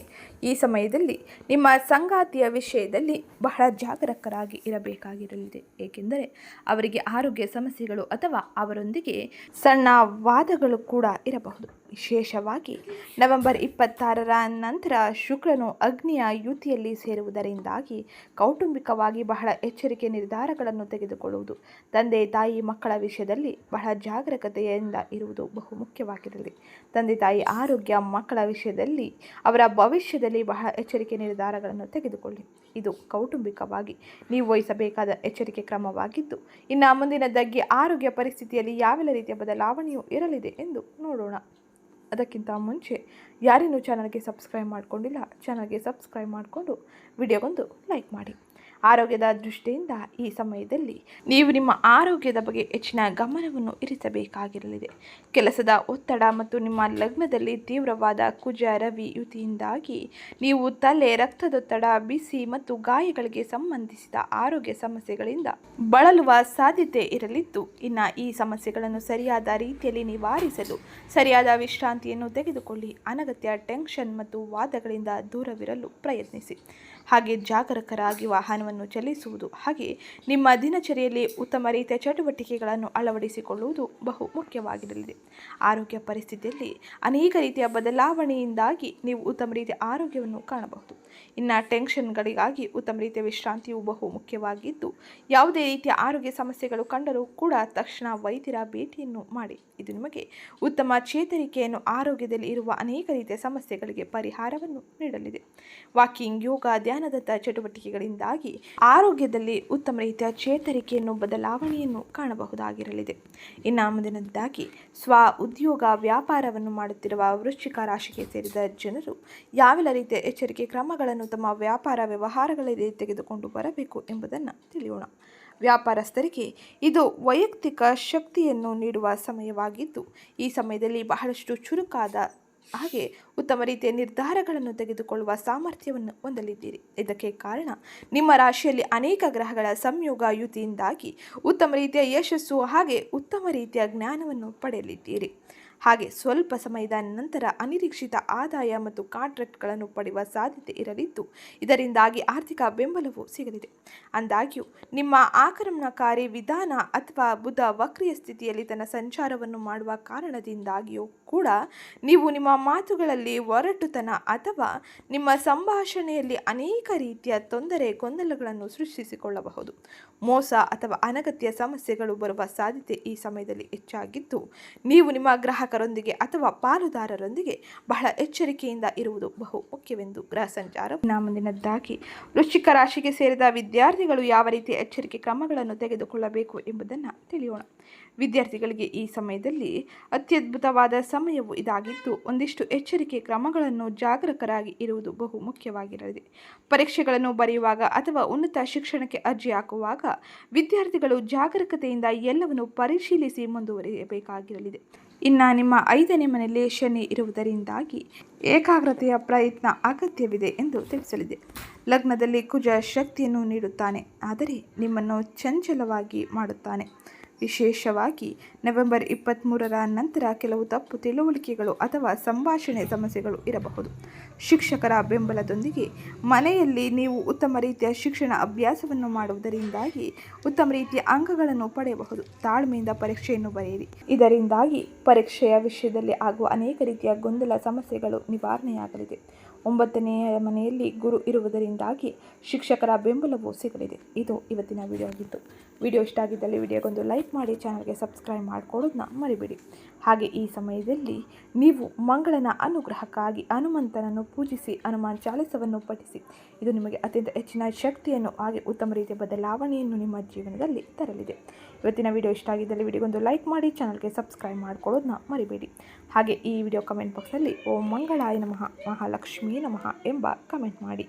ಈ ಸಮಯದಲ್ಲಿ ನಿಮ್ಮ ಸಂಗಾತಿಯ ವಿಷಯದಲ್ಲಿ ಬಹಳ ಜಾಗರೂಕರಾಗಿ ಇರಬೇಕಾಗಿರಲಿದೆ. ಏಕೆಂದರೆ ಅವರಿಗೆ ಆರೋಗ್ಯ ಸಮಸ್ಯೆಗಳು ಅಥವಾ ಅವರೊಂದಿಗೆ ಸಣ್ಣ ವಾದಗಳು ಕೂಡ ಇರಬಹುದು. ವಿಶೇಷವಾಗಿ ನವೆಂಬರ್ 26ರ ನಂತರ ಶುಕ್ರನು ಅಗ್ನಿಯ ಯುತಿಯಲ್ಲಿ ಸೇರುವುದರಿಂದಾಗಿ ಕೌಟುಂಬಿಕವಾಗಿ ಬಹಳ ಎಚ್ಚರಿಕೆ ನಿರ್ಧಾರಗಳನ್ನು ತೆಗೆದುಕೊಳ್ಳುವುದು, ತಂದೆ ತಾಯಿ ಮಕ್ಕಳ ವಿಷಯದಲ್ಲಿ ಬಹಳ ಜಾಗರೂಕತೆಯಿಂದ ಇರುವುದು ಬಹು ಮುಖ್ಯವಾಗಿರಲಿ. ತಂದೆ ತಾಯಿ ಆರೋಗ್ಯ ಮಕ್ಕಳ ವಿಷಯದಲ್ಲಿ ಅವರ ಭವಿಷ್ಯದಲ್ಲಿ ಬಹಳ ಎಚ್ಚರಿಕೆ ನಿರ್ಧಾರಗಳನ್ನು ತೆಗೆದುಕೊಳ್ಳಿ. ಇದು ಕೌಟುಂಬಿಕವಾಗಿ ನೀವು ವಹಿಸಬೇಕಾದ ಎಚ್ಚರಿಕೆ ಕ್ರಮವಾಗಿದ್ದು, ಇನ್ನು ಮುಂದಿನದ್ದಾಗಿ ಆರೋಗ್ಯ ಪರಿಸ್ಥಿತಿಯಲ್ಲಿ ಯಾವೆಲ್ಲ ರೀತಿಯ ಬದಲಾವಣೆಯೂ ಇರಲಿದೆ ಎಂದು ನೋಡೋಣ. ಅದಕ್ಕಿಂತ ಮುಂಚೆ ಯಾರೇನೂ ಚಾನಲ್ಗೆ ಸಬ್ಸ್ಕ್ರೈಬ್ ಮಾಡಿಕೊಂಡಿಲ್ಲ, ಚಾನಲ್ಗೆ ಸಬ್ಸ್ಕ್ರೈಬ್ ಮಾಡಿಕೊಂಡು ವಿಡಿಯೋಗೊಂದು ಲೈಕ್ ಮಾಡಿ. ಆರೋಗ್ಯದ ದೃಷ್ಟಿಯಿಂದ ಈ ಸಮಯದಲ್ಲಿ ನೀವು ನಿಮ್ಮ ಆರೋಗ್ಯದ ಬಗ್ಗೆ ಹೆಚ್ಚಿನ ಗಮನವನ್ನು ಇರಿಸಬೇಕಾಗಿರಲಿದೆ. ಕೆಲಸದ ಒತ್ತಡ ಮತ್ತು ನಿಮ್ಮ ಲಗ್ನದಲ್ಲಿ ತೀವ್ರವಾದ ಕುಜ ರವಿ ಯುತಿಯಿಂದಾಗಿ ನೀವು ತಲೆ, ರಕ್ತದೊತ್ತಡ, ಬಿಸಿ ಮತ್ತು ಗಾಯಗಳಿಗೆ ಸಂಬಂಧಿಸಿದ ಆರೋಗ್ಯ ಸಮಸ್ಯೆಗಳಿಂದ ಬಳಲುವ ಸಾಧ್ಯತೆ ಇರಲಿದ್ದು, ಇನ್ನು ಈ ಸಮಸ್ಯೆಗಳನ್ನು ಸರಿಯಾದ ರೀತಿಯಲ್ಲಿ ನಿವಾರಿಸಲು ಸರಿಯಾದ ವಿಶ್ರಾಂತಿಯನ್ನು ತೆಗೆದುಕೊಳ್ಳಿ. ಅನಗತ್ಯ ಟೆನ್ಷನ್ ಮತ್ತು ವಾದಗಳಿಂದ ದೂರವಿರಲು ಪ್ರಯತ್ನಿಸಿ. ಹಾಗೆ ಜಾಗರೂಕರಾಗಿ ವಾಹನವನ್ನು ಚಲಿಸುವುದು ಹಾಗೆ ನಿಮ್ಮ ದಿನಚರಿಯಲ್ಲಿ ಉತ್ತಮ ರೀತಿಯ ಚಟುವಟಿಕೆಗಳನ್ನು ಅಳವಡಿಸಿಕೊಳ್ಳುವುದು ಬಹು ಮುಖ್ಯವಾಗಿರಲಿದೆ. ಆರೋಗ್ಯ ಪರಿಸ್ಥಿತಿಯಲ್ಲಿ ಅನೇಕ ರೀತಿಯ ಬದಲಾವಣೆಯಿಂದಾಗಿ ನೀವು ಉತ್ತಮ ರೀತಿಯ ಆರೋಗ್ಯವನ್ನು ಕಾಣಬಹುದು. ಇನ್ನು ಟೆನ್ಷನ್ಗಳಿಗಾಗಿ ಉತ್ತಮ ರೀತಿಯ ವಿಶ್ರಾಂತಿಯು ಬಹು ಮುಖ್ಯವಾಗಿದ್ದು, ಯಾವುದೇ ರೀತಿಯ ಆರೋಗ್ಯ ಸಮಸ್ಯೆಗಳು ಕಂಡರೂ ಕೂಡ ತಕ್ಷಣ ವೈದ್ಯರ ಭೇಟಿಯನ್ನು ಮಾಡಿ. ಇದು ನಿಮಗೆ ಉತ್ತಮ ಚೇತರಿಕೆಯನ್ನು, ಆರೋಗ್ಯದಲ್ಲಿ ಇರುವ ಅನೇಕ ರೀತಿಯ ಸಮಸ್ಯೆಗಳಿಗೆ ಪರಿಹಾರವನ್ನು ನೀಡಲಿದೆ. ವಾಕಿಂಗ್, ಯೋಗ, ಧ್ಯಾನದಂಥ ಚಟುವಟಿಕೆಗಳಿಂದಾಗಿ ಆರೋಗ್ಯದಲ್ಲಿ ಉತ್ತಮ ರೀತಿಯ ಚೇತರಿಕೆಯನ್ನು, ಬದಲಾವಣೆಯನ್ನು ಕಾಣಬಹುದಾಗಿರಲಿದೆ. ಇನ್ನು ಮುಂದಿನದ್ದಾಗಿ ಉದ್ಯೋಗ ವ್ಯಾಪಾರವನ್ನು ಮಾಡುತ್ತಿರುವ ವೃಶ್ಚಿಕ ರಾಶಿಗೆ ಸೇರಿದ ಜನರು ಯಾವೆಲ್ಲ ರೀತಿಯ ಎಚ್ಚರಿಕೆ ಕ್ರಮಗಳನ್ನು ತಮ್ಮ ವ್ಯಾಪಾರ ವ್ಯವಹಾರಗಳಲ್ಲಿ ತೆಗೆದುಕೊಂಡು ಬರಬೇಕು ಎಂಬುದನ್ನು ತಿಳಿಯೋಣ. ವ್ಯಾಪಾರಸ್ಥರಿಗೆ ಇದು ವೈಯಕ್ತಿಕ ಶಕ್ತಿಯನ್ನು ನೀಡುವ ಸಮಯವಾಗಿದ್ದು, ಈ ಸಮಯದಲ್ಲಿ ಬಹಳಷ್ಟು ಚುರುಕಾದ ಹಾಗೆ ಉತ್ತಮ ರೀತಿಯ ನಿರ್ಧಾರಗಳನ್ನು ತೆಗೆದುಕೊಳ್ಳುವ ಸಾಮರ್ಥ್ಯವನ್ನು ಹೊಂದಲಿದ್ದೀರಿ. ಇದಕ್ಕೆ ಕಾರಣ ನಿಮ್ಮ ರಾಶಿಯಲ್ಲಿ ಅನೇಕ ಗ್ರಹಗಳ ಸಂಯೋಗ ಯುತಿಯಿಂದಾಗಿ ಉತ್ತಮ ರೀತಿಯ ಯಶಸ್ಸು ಹಾಗೆ ಉತ್ತಮ ರೀತಿಯ ಜ್ಞಾನವನ್ನು ಪಡೆಯಲಿದ್ದೀರಿ. ಹಾಗೆ ಸ್ವಲ್ಪ ಸಮಯದ ನಂತರ ಅನಿರೀಕ್ಷಿತ ಆದಾಯ ಮತ್ತು ಕಾಂಟ್ರಾಕ್ಟ್ಗಳನ್ನು ಪಡೆಯುವ ಸಾಧ್ಯತೆ ಇರಲಿದ್ದು, ಇದರಿಂದಾಗಿ ಆರ್ಥಿಕ ಬೆಂಬಲವು ಸಿಗಲಿದೆ. ಅಂದಾಗ್ಯೂ ನಿಮ್ಮ ಆಕ್ರಮಣಕಾರಿ ವಿಧಾನ ಅಥವಾ ಬುಧ ವಕ್ರಿಯ ಸ್ಥಿತಿಯಲ್ಲಿ ತನ್ನ ಸಂಚಾರವನ್ನು ಮಾಡುವ ಕಾರಣದಿಂದಾಗಿಯೂ ಕೂಡ ನೀವು ನಿಮ್ಮ ಮಾತುಗಳಲ್ಲಿ ಒರಟುತನ ಅಥವಾ ನಿಮ್ಮ ಸಂಭಾಷಣೆಯಲ್ಲಿ ಅನೇಕ ರೀತಿಯ ತೊಂದರೆ ಗೊಂದಲಗಳನ್ನು ಸೃಷ್ಟಿಸಿಕೊಳ್ಳಬಹುದು. ಮೋಸ ಅಥವಾ ಅನಗತ್ಯ ಸಮಸ್ಯೆಗಳು ಬರುವ ಸಾಧ್ಯತೆ ಈ ಸಮಯದಲ್ಲಿ ಹೆಚ್ಚಾಗಿದ್ದು, ನೀವು ನಿಮ್ಮ ಗ್ರಾಹಕರೊಂದಿಗೆ ಅಥವಾ ಪಾಲುದಾರರೊಂದಿಗೆ ಬಹಳ ಎಚ್ಚರಿಕೆಯಿಂದ ಇರುವುದು ಬಹು ಮುಖ್ಯವೆಂದು ಗ್ರಹ ಸಂಚಾರ. ಮುಂದಿನದ್ದಾಗಿ ವೃಶ್ಚಿಕ ರಾಶಿಗೆ ಸೇರಿದ ವಿದ್ಯಾರ್ಥಿಗಳು ಯಾವ ರೀತಿಯ ಎಚ್ಚರಿಕೆ ಕ್ರಮಗಳನ್ನು ತೆಗೆದುಕೊಳ್ಳಬೇಕು ಎಂಬುದನ್ನು ತಿಳಿಯೋಣ. ವಿದ್ಯಾರ್ಥಿಗಳಿಗೆ ಈ ಸಮಯದಲ್ಲಿ ಅತ್ಯದ್ಭುತವಾದ ಸಮಯವು ಇದಾಗಿದ್ದು ಒಂದಿಷ್ಟು ಎಚ್ಚರಿಕೆ ಕ್ರಮಗಳನ್ನು ಜಾಗರೂಕರಾಗಿ ಇರುವುದು ಬಹು ಮುಖ್ಯವಾಗಿರಲಿದೆ. ಪರೀಕ್ಷೆಗಳನ್ನು ಬರೆಯುವಾಗ ಅಥವಾ ಉನ್ನತ ಶಿಕ್ಷಣಕ್ಕೆ ಅರ್ಜಿ ಹಾಕುವಾಗ ವಿದ್ಯಾರ್ಥಿಗಳು ಜಾಗರೂಕತೆಯಿಂದ ಎಲ್ಲವನ್ನು ಪರಿಶೀಲಿಸಿ ಮುಂದುವರಿಯಬೇಕಾಗಿರಲಿದೆ. ಇನ್ನು ನಿಮ್ಮ 5ನೇ ಮನೆಯಲ್ಲಿ ಶನಿ ಇರುವುದರಿಂದಾಗಿ ಏಕಾಗ್ರತೆಯ ಪ್ರಯತ್ನ ಅಗತ್ಯವಿದೆ ಎಂದು ತಿಳಿಸಲಿದೆ. ಲಗ್ನದಲ್ಲಿ ಕುಜ ಶಕ್ತಿಯನ್ನು ನೀಡುತ್ತಾನೆ, ಆದರೆ ನಿಮ್ಮನ್ನು ಚಂಚಲವಾಗಿ ಮಾಡುತ್ತಾನೆ. ವಿಶೇಷವಾಗಿ ನವೆಂಬರ್ 23ರ ನಂತರ ಕೆಲವು ತಪ್ಪು ತಿಳುವಳಿಕೆಗಳು ಅಥವಾ ಸಂಭಾಷಣೆ ಸಮಸ್ಯೆಗಳು ಇರಬಹುದು. ಶಿಕ್ಷಕರ ಬೆಂಬಲದೊಂದಿಗೆ ಮನೆಯಲ್ಲಿ ನೀವು ಉತ್ತಮ ರೀತಿಯ ಶಿಕ್ಷಣ ಅಭ್ಯಾಸವನ್ನು ಮಾಡುವುದರಿಂದಾಗಿ ಉತ್ತಮ ರೀತಿಯ ಅಂಕಗಳನ್ನು ಪಡೆಯಬಹುದು. ತಾಳ್ಮೆಯಿಂದ ಪರೀಕ್ಷೆಯನ್ನು ಬರೆಯಿರಿ. ಇದರಿಂದಾಗಿ ಪರೀಕ್ಷೆಯ ವಿಷಯದಲ್ಲಿ ಆಗುವ ಅನೇಕ ರೀತಿಯ ಗೊಂದಲ ಸಮಸ್ಯೆಗಳು ನಿವಾರಣೆಯಾಗಲಿದೆ. 9ನೇ ಮನೆಯಲ್ಲಿ ಗುರು ಇರುವುದರಿಂದಾಗಿ ಶಿಕ್ಷಕರ ಬೆಂಬಲವೂ ಸಿಗಲಿದೆ. ಇದು ಇವತ್ತಿನ ವಿಡಿಯೋ ಆಗಿತ್ತು. ವಿಡಿಯೋ ಇಷ್ಟ ಆಗಿದ್ದಲ್ಲಿ ವಿಡಿಯೋಗೊಂದು ಲೈಕ್ ಮಾಡಿ, ಚಾನಲ್ಗೆ ಸಬ್ಸ್ಕ್ರೈಬ್ ಮಾಡಿಕೊಳ್ಳೋದನ್ನ ಮರಿಬೇಡಿ. ಹಾಗೆ ಈ ಸಮಯದಲ್ಲಿ ನೀವು ಮಂಗಳನ ಅನುಗ್ರಹಕ್ಕಾಗಿ ಹನುಮಂತನನ್ನು ಪೂಜಿಸಿ ಹನುಮಾನ್ ಚಾಲಿಸವನ್ನು ಪಠಿಸಿ. ಇದು ನಿಮಗೆ ಅತ್ಯಂತ ಹೆಚ್ಚಿನ ಶಕ್ತಿಯನ್ನು ಹಾಗೆ ಉತ್ತಮ ರೀತಿಯ ಬದಲಾವಣೆಯನ್ನು ನಿಮ್ಮ ಜೀವನದಲ್ಲಿ ತರಲಿದೆ. ಇವತ್ತಿನ ವಿಡಿಯೋ ಇಷ್ಟ ಆಗಿದ್ದಲ್ಲಿ ವಿಡಿಯೋಗೊಂದು ಲೈಕ್ ಮಾಡಿ, ಚಾನಲ್ಗೆ ಸಬ್ಸ್ಕ್ರೈಬ್ ಮಾಡಿಕೊಳ್ಳೋದನ್ನ ಮರಿಬೇಡಿ. ಹಾಗೆ ಈ ವಿಡಿಯೋ ಕಮೆಂಟ್ ಬಾಕ್ಸಲ್ಲಿ ಓಂ ಮಂಗಳಾಯ ನಮಃ, ಮಹಾಲಕ್ಷ್ಮೀ ನಮಃ ಎಂಬ ಕಮೆಂಟ್ ಮಾಡಿ.